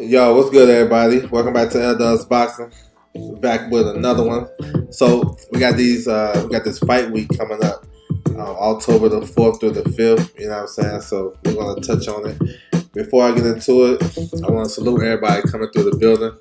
Yo, what's good, everybody? Welcome back to L Dubs Boxing. Back with another one. So we got this fight week coming up, October the 4th through the 5th. You know what I'm saying? So we're gonna touch on it. Before I get into it, I want to salute everybody coming through the building.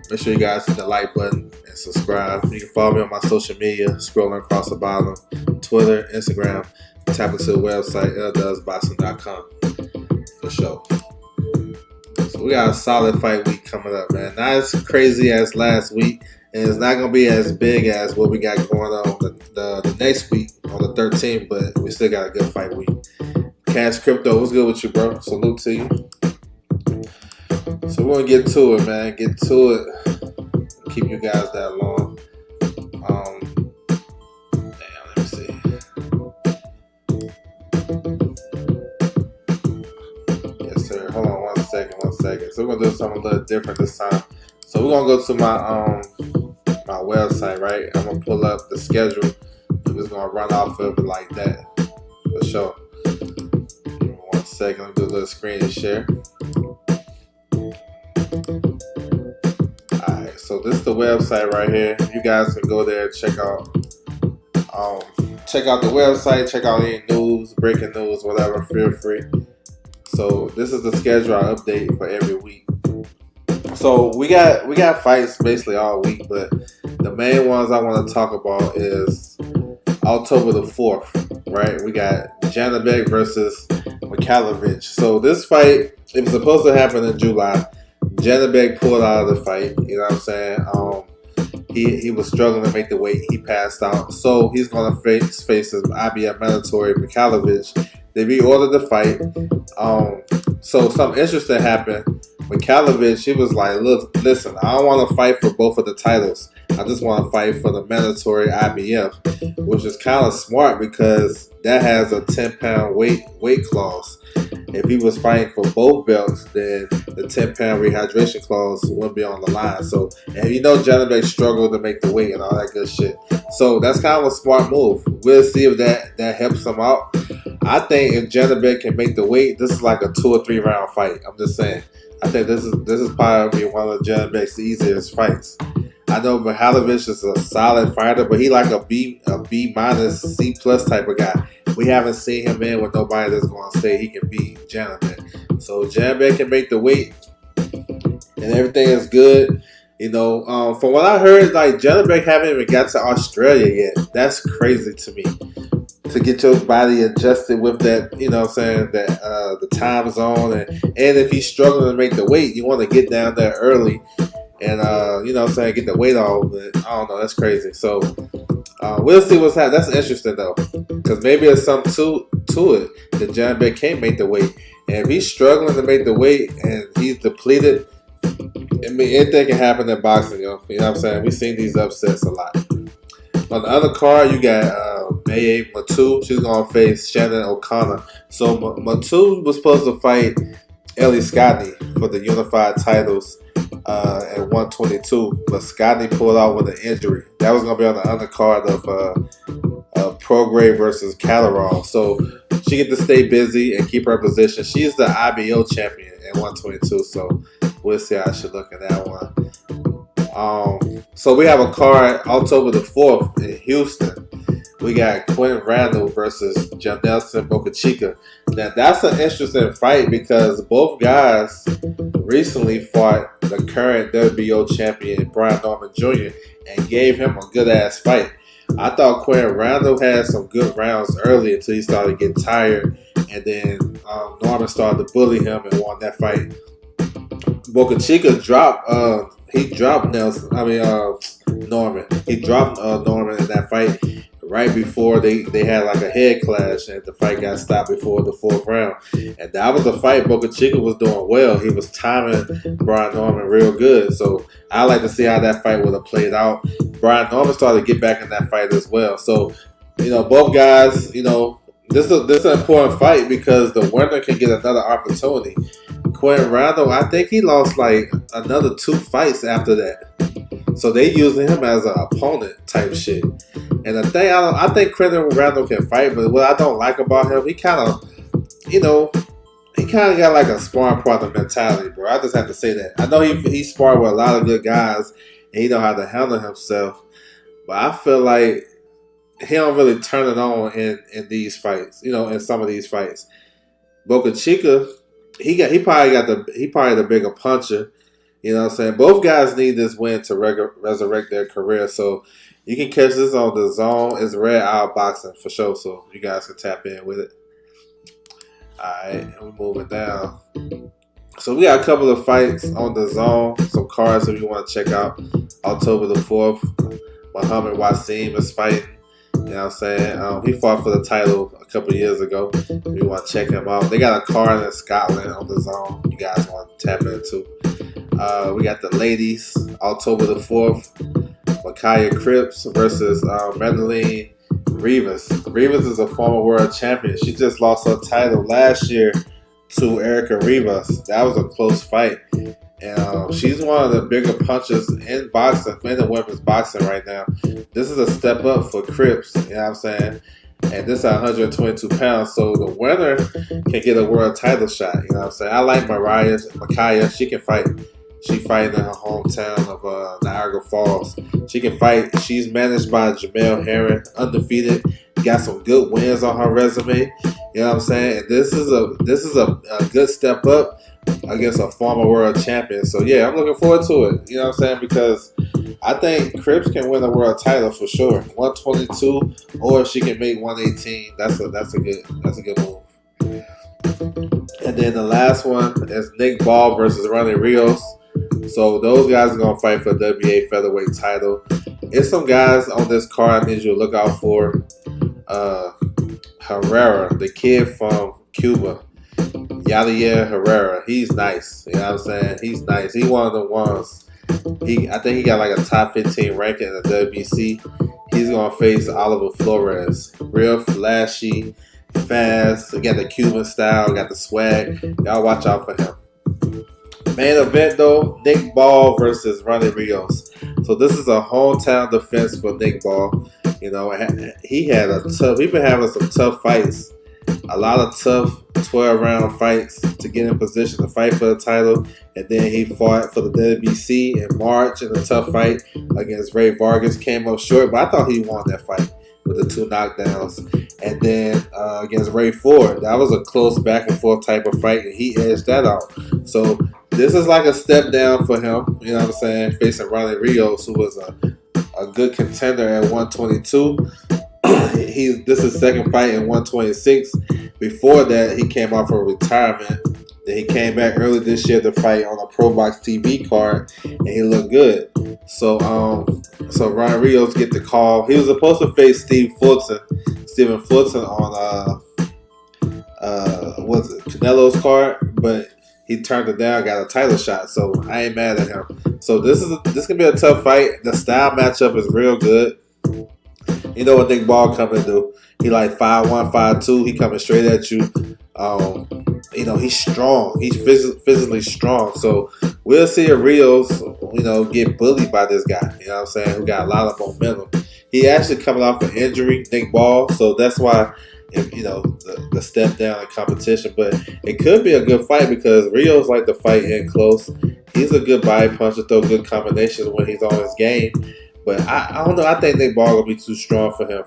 Make sure you guys hit the like button and subscribe. You can follow me on my social media, scrolling across the bottom: Twitter, Instagram. Tap into the website ldubsboxing.com for sure. So we got a solid fight week coming up, man. Not as crazy as last week, and it's not gonna be as big as what we got going on the next week on the 13th. But we still got a good fight week. Cash Crypto, what's good with you, bro? Salute to you. So we're gonna get to it, man. Get to it. Keep you guys that long. Let me see. Yes, sir. Hold on one second. So we're gonna do something a little different this time. So we're gonna go to my website, right? I'm gonna pull up the schedule. I'm just gonna run off of it like that for sure. Give me 1 second. Let me do a little screen share. Alright, so this is the website right here. You guys can go there and check out the website, check out any news, breaking news, whatever, feel free. So this is the schedule I update for every week. So we got fights basically all week, but the main ones I want to talk about is October the 4th, right? We got Janibek versus Mikhailovich. So this fight, it was supposed to happen in July. Janibek pulled out of the fight, you know what I'm saying? He was struggling to make the weight. He passed out. So he's going to face his IBF mandatory, Mikhailovich. They reordered the fight. So something interesting happened. Mikhailovich, he was like, look, listen, I don't want to fight for both of the titles. I just want to fight for the mandatory IBF, which is kind of smart because that has a 10-pound weight clause. If he was fighting for both belts, then the 10-pound rehydration clause wouldn't be on the line. So, and you know, Janibek struggled to make the weight and all that good shit. So that's kind of a smart move. We'll see if that helps him out. I think if Janibek can make the weight, this is like a 2 or 3 round fight. I'm just saying. I think this is probably one of Janibek's easiest fights. I know Mikhailovich is a solid fighter, but he like a B minus, C plus type of guy. We haven't seen him in with nobody that's going to say he can beat Janibek. So Janibek can make the weight, and everything is good. You know, from what I heard, like Janibek haven't even got to Australia yet. That's crazy to me. To get your body adjusted with that, you know what I'm saying, that the time zone, and if he's struggling to make the weight, you want to get down there early. And, you know what I'm saying, get the weight off. But I don't know, that's crazy. So, we'll see what's happening. That's interesting, though. Because maybe there's something to it that Janibek can't make the weight. And if he's struggling to make the weight and he's depleted, I mean, anything can happen in boxing, yo. You know what I'm saying? We've seen these upsets a lot. On the other card, you got Maye Matu. She's going to face Shannon O'Connor. So, Matu was supposed to fight Ellie Scotney for the unified titles at 122, but Scotney pulled out with an injury. That was going to be on the undercard of Prograis versus Catterall. So she get to stay busy and keep her position. She's the IBO champion at 122, so we'll see how she look in that one. So we have a card October the 4th in Houston. We got Quentin Randall versus Janelson Bocachica. Now that's an interesting fight because both guys recently fought the current WBO champion Brian Norman Jr. and gave him a good ass fight. I thought Quentin Randall had some good rounds early until he started getting tired, and then Norman started to bully him and won that fight. Bocachica dropped Norman. He dropped Norman in that fight right before they had like a head clash, and the fight got stopped before the 4th round. And that was the fight Bocachica was doing well. He was timing Brian Norman real good. So I like to see how that fight would have played out. Brian Norman started to get back in that fight as well. So, you know, both guys, you know, this is an important fight because the winner can get another opportunity. Quentin Randall, I think he lost like another 2 fights after that. So they using him as an opponent type shit. And the thing, I think Quentin Randall can fight, but what I don't like about him, he kind of kind of got like a sparring partner mentality, bro. I just have to say that. I know he sparred with a lot of good guys, and he know how to handle himself. But I feel like he don't really turn it on in these fights. In some of these fights. Boca Chica, he probably the bigger puncher. You know what I'm saying? Both guys need this win to resurrect their career. So you can catch this on the Zone. It's Red Owl Boxing for sure. So you guys can tap in with it. Alright, we're moving down. So we got a couple of fights on the Zone. Some cards that you want to check out. October the 4th, Muhammad Wasim is fighting. You know what I'm saying? He fought for the title a couple years ago. You want to check him out. They got a card in Scotland on the Zone. You guys want to tap into. We got the ladies, October the 4th. Makaya Cripps versus Madeline Rivas. Rivas is a former world champion. She just lost her title last year to Erica Rivas. That was a close fight. And she's one of the bigger punchers in boxing, men and women's boxing right now. This is a step up for Cripps, you know what I'm saying? And this at 122 pounds, so the winner can get a world title shot, you know what I'm saying? I like Makaya. She can fight. She fighting in her hometown of Niagara Falls. She can fight. She's managed by Jamel Herring, undefeated. Got some good wins on her resume. You know what I'm saying? And this is a good step up against a former world champion. So yeah, I'm looking forward to it. You know what I'm saying? Because I think Cripps can win a world title for sure. 122, or if she can make 118, that's a good move. And then the last one is Nick Ball versus Ronnie Rios. So those guys are gonna fight for the WBA featherweight title. It's some guys on this card I need you to look out for. Herrera, the kid from Cuba. Yadier Herrera. He's nice. You know what I'm saying? He's nice. He one of the ones. I think he got like a top 15 ranking in the WBC. He's gonna face Oliver Flores. Real flashy, fast. He got the Cuban style, got the swag. Y'all watch out for him. Main event though, Nick Ball versus Ronnie Rios. So this is a hometown defense for Nick Ball. You know, he's been having some tough fights. A lot of tough 12-round fights to get in position to fight for the title. And then he fought for the WBC in March in a tough fight against Ray Vargas. Came up short, but I thought he won that fight with the 2 knockdowns. And then against Ray Ford, that was a close back and forth type of fight, and he edged that out. So this is like a step down for him, you know what I'm saying, facing Ronnie Rios, who was a good contender at 122. This is his second fight in 126. Before that, he came out for retirement. Then he came back early this year to fight on a Pro Box TV card, and he looked good. So Ronnie Rios get the call. He was supposed to face Stephen Fulton on Canelo's card, but he turned it down, got a title shot. So I ain't mad at him. So this can be a tough fight. The style matchup is real good. You know what Nick Ball coming to do? He like 5'1", 5'2". He coming straight at you. You know, he's strong. He's physically strong. So we'll see if Rios, get bullied by this guy. You know what I'm saying? Who got a lot of momentum. He actually coming off an injury, Nick Ball. So that's why, the step down in competition. But it could be a good fight because Rios like to fight in close. He's a good body puncher, throw good combinations when he's on his game. But I don't know. I think Nick Ball will be too strong for him.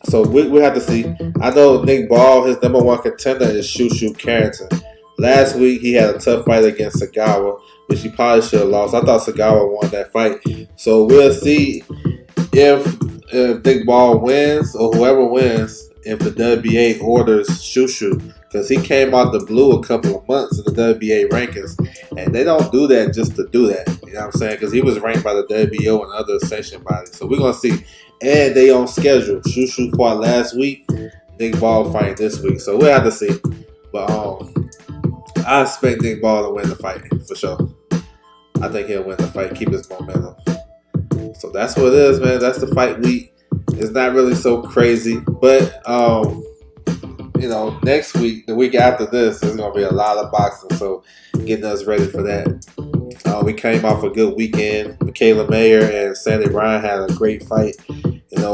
So we have to see. I know Nick Ball, his number one contender is Shushu Carrington. Last week, he had a tough fight against Sagawa, which he probably should have lost. I thought Sagawa won that fight. So we'll see if Nick Ball wins or whoever wins, if the WBA orders Shushu. Because he came out the blue a couple of months in the WBA rankings. And they don't do that just to do that. You know what I'm saying? Because he was ranked by the WBO and other sanctioned bodies. So we're going to see. And they on schedule. Shushu fought last week. Nick Ball fighting this week. So we'll have to see. But I expect Nick Ball to win the fight for sure. I think he'll win the fight. Keep his momentum. So that's what it is, man. That's the fight week. It's not really so crazy. But next week, the week after this, there's going to be a lot of boxing, so getting us ready for that. We came off a good weekend. Michaela Mayer and Sandy Ryan had a great fight.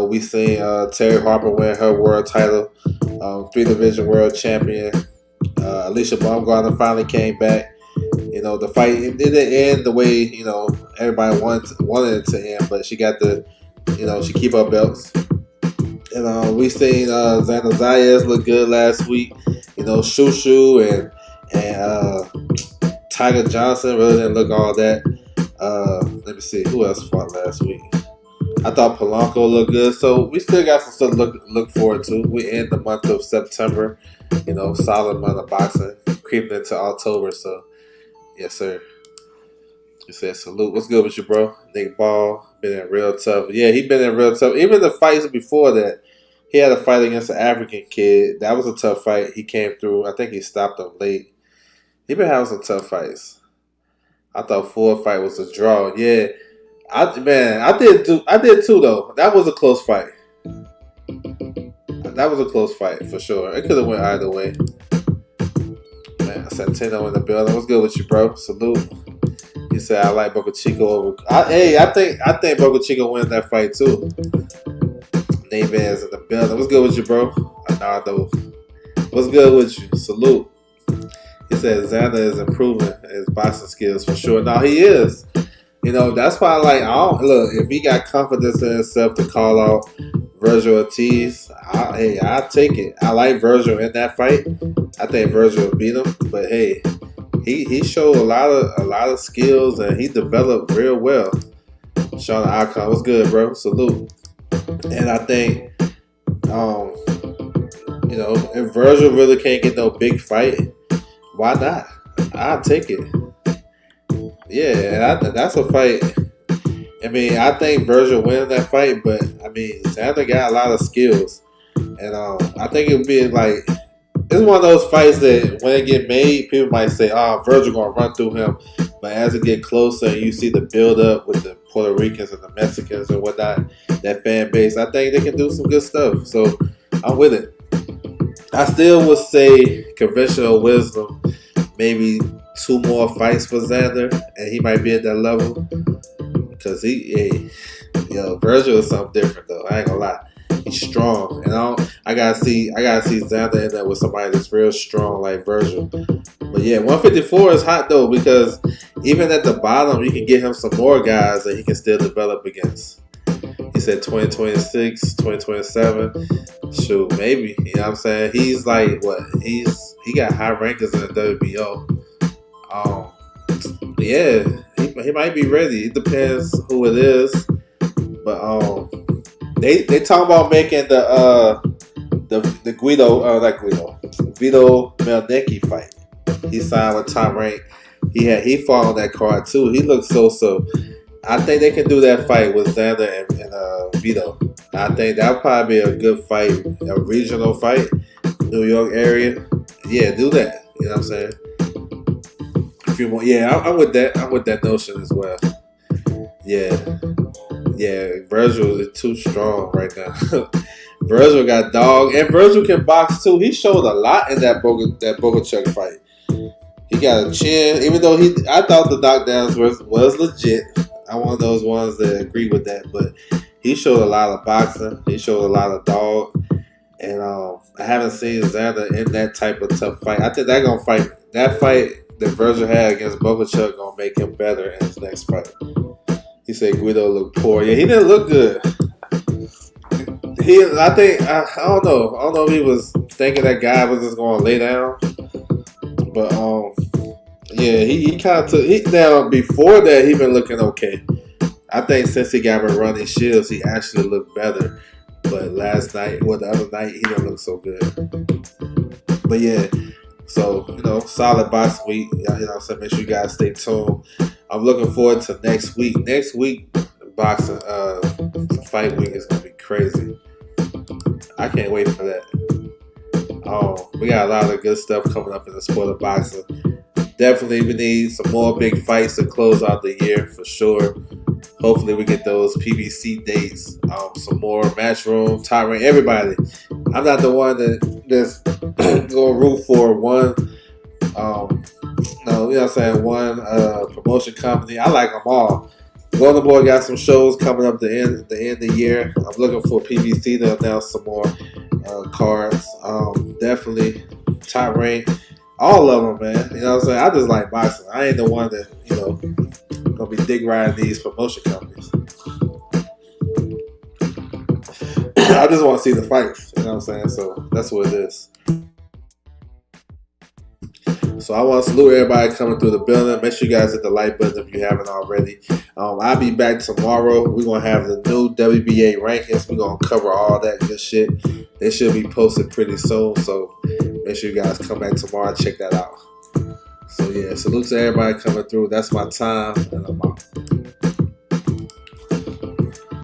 We seen Terry Harper win her world title, 3-division world champion. Alicia Baumgartner finally came back. The fight it didn't end the way everybody wanted it to end, but she got she keep her belts. And we seen Xander Zayas look good last week. Shushu and Tiger Johnson really didn't look all that. Let me see who else fought last week. I thought Polanco looked good, so we still got some stuff to look forward to. We end the month of September, solid month of boxing, creeping into October. So, yes, sir. You said salute. What's good with you, bro? Nick Ball been in real tough. Yeah, he been in real tough. Even the fights before that, he had a fight against an African kid. That was a tough fight. He came through. I think he stopped him late. He been having some tough fights. I thought Ford fight was a draw. Yeah. I did too though. That was a close fight. That was a close fight for sure. It could have went either way. Man, Santino in the building. What's good with you, bro? Salute. He said I like Boca Chico over. I think Boca Chico wins that fight too. Nate Vance in the building. What's good with you, bro? Arnaldo. What's good with you? Salute. He said Xander is improving his boxing skills for sure. No, he is. That's why look, if he got confidence in himself to call out Virgil Ortiz, I'll take it. I like Virgil in that fight. I think Virgil will beat him. But hey, he showed a lot of skills and he developed real well. Sean Alcon, what's good, bro? Salute. And I think if Virgil really can't get no big fight, why not? I'll take it. Yeah, that's a fight. I think Virgil wins that fight, but Xander got a lot of skills, and I think it would be like it's one of those fights that when it get made, people might say, "Oh, Virgil gonna run through him," but as it get closer, and you see the build up with the Puerto Ricans and the Mexicans and whatnot, that fan base, I think they can do some good stuff. So I'm with it. I still would say conventional wisdom, maybe 2 more fights for Xander, and he might be at that level. Because Virgil is something different though. I ain't gonna lie, he's strong, and I gotta see Xander in there with somebody that's real strong like Virgil. But yeah, 154 is hot though because even at the bottom, you can get him some more guys that he can still develop against. He said 2026, 2027. Shoot, maybe. You know what I'm saying? He's like what? He got high rankings in the WBO. Yeah, he might be ready. It depends who it is. But they talking about making the Vito Mielnicki fight. He signed with Top Rank. He fought on that card too. He looks so. I think they can do that fight with Xander and Vito. I think that'll probably be a good fight, a regional fight, New York area. Yeah, do that. You know what I'm saying? A few more. Yeah, I'm with that. I'm with that notion as well. Yeah. Virgil is too strong right now. Virgil got dog, and Virgil can box too. He showed a lot in that Bogachuck fight. He got a chin, even though I thought the knockdowns was legit. I'm one of those ones that agree with that, but he showed a lot of boxing. He showed a lot of dog, and I haven't seen Xander in that type of tough fight. I think that fight that Virgil had against Bogachuck gonna make him better in his next fight. He said Guido looked poor. Yeah, he didn't look good. I don't know if he was thinking that guy was just gonna lay down, but yeah, he kind of took. Now before that, he been looking okay. I think since he got been running shields, he actually looked better. But the other night, he didn't look so good. But yeah, so solid box week. So make sure you guys stay tuned. I'm looking forward to next week. Next week, boxing fight week is gonna be crazy. I can't wait for that. We got a lot of good stuff coming up in the sport of boxing. Definitely, we need some more big fights to close out the year for sure. Hopefully, we get those PBC dates. Some more Matchroom, Top Rank, everybody. I'm not the one that's going to root for one. One promotion company. I like them all. Golden Boy got some shows coming up the end of the year. I'm looking for PBC to announce some more cards. Definitely Top Rank. All of them, man. You know what I'm saying? I just like boxing. I ain't the one that, gonna be dick riding these promotion companies. I just want to see the fights. You know what I'm saying? So that's what it is. So I want to salute everybody coming through the building. Make sure you guys hit the like button if you haven't already. I'll be back tomorrow. We're going to have the new WBA rankings. We're going to cover all that good shit. They should be posted pretty soon. So make sure you guys come back tomorrow and check that out. So yeah, salute to everybody coming through. That's my time, and I'm out.